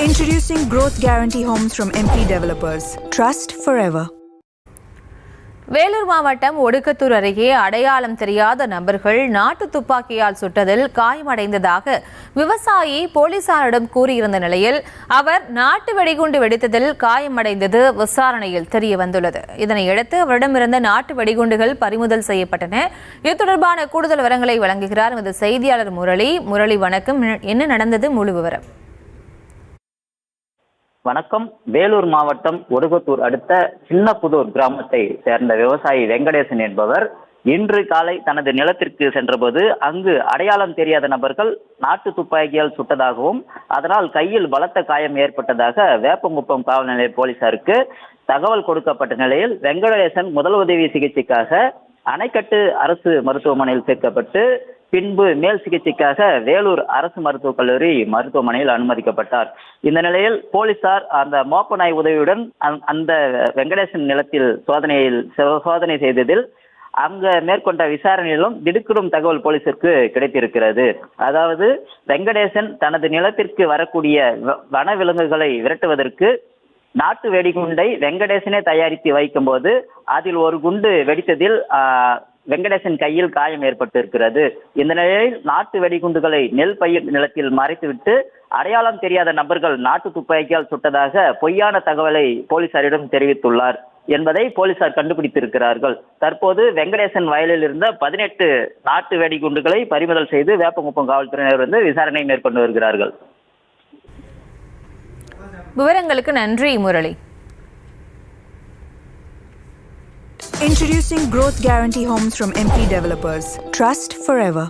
Introducing Growth Guarantee Homes from MP Developers. Trust forever. Vellore மாவட்டம் ஒடுக்கத்தூர் அருகே அடையாளம் தெரியாத நபர்கள் நாட்டு துப்பாக்கியால் சுட்டதில் காயமடைந்ததாக விவசாயி போலீசாரிடம் கூறியிருந்த நிலையில் அவர் நாட்டு வெடிகுண்டு வெடித்ததில் காயமடைந்தது விசாரணையில் தெரியவந்துள்ளது. இதனையடுத்து அவரிடமிருந்த நாட்டு வெடிகுண்டுகள் பறிமுதல் செய்யப்பட்டன. இது தொடர்பான கூடுதல் விவரங்களை வழங்குகிறார் எமது செய்தியாளர் முரளி. முரளி, வணக்கம். என்ன நடந்தது? முழு விவரம். வணக்கம். வேலூர் மாவட்டம் ஒடுக்கத்தூர் அடுத்த சின்னப்புதூர் கிராமத்தை சேர்ந்த விவசாயி வெங்கடேசன் என்பவர் இன்று காலை தனது நிலத்திற்கு சென்றபோது அங்கு அடையாளம் தெரியாத நபர்கள் நாட்டு துப்பாக்கியால் சுட்டதாகவும் அதனால் கையில் பலத்த காயம் ஏற்பட்டதாக வேப்பங்குப்பம் காவல் நிலைய போலீசாருக்கு தகவல் கொடுக்கப்பட்ட நிலையில் வெங்கடேசன் முதல் உதவி சிகிச்சைக்காக அணைக்கட்டு அரசு மருத்துவமனையில் சேர்க்கப்பட்டு பின்பு மேல் சிகிச்சைக்காக வேலூர் அரசு மருத்துவக் கல்லூரி மருத்துவமனையில் அனுமதிக்கப்பட்டார். இந்த நிலையில் போலீசார் அந்த மோப்ப நாய் உதவியுடன் அந்த வெங்கடேசன் நிலத்தில் சோதனை செய்ததில் அங்க மேற்கொண்ட விசாரணையிலும் திடுக்கிடும் தகவல் போலீசிற்கு கிடைத்திருக்கிறது. அதாவது வெங்கடேசன் தனது நிலத்திற்கு வரக்கூடிய வன விலங்குகளை விரட்டுவதற்கு நாட்டு வெடிகுண்டை வெங்கடேசனே தயாரித்து வைக்கும் போது அதில் ஒரு குண்டு வெடித்ததில் வெங்கடேசன் கையில் காயம் ஏற்பட்டிருக்கிறது. இந்த நிலையில் நாட்டு வெடிகுண்டுகளை நெல் பயிர் நிலத்தில் மறைத்துவிட்டு அடையாளம் தெரியாத நபர்கள் நாட்டு துப்பாக்கியால் சுட்டதாக பொய்யான தகவலை போலீசாரிடம் தெரிவித்துள்ளார் என்பதை போலீசார் கண்டுபிடித்திருக்கிறார்கள். தற்போது வெங்கடேசன் வயலில் இருந்த 18 நாட்டு வெடிகுண்டுகளை பறிமுதல் செய்து வேப்பங்குப்பம் காவல்துறையினர் வந்து விசாரணை மேற்கொண்டு வருகிறார்கள். விவரங்களுக்கு நன்றி Murali. Introducing Growth Guarantee Homes from MP Developers. Trust forever.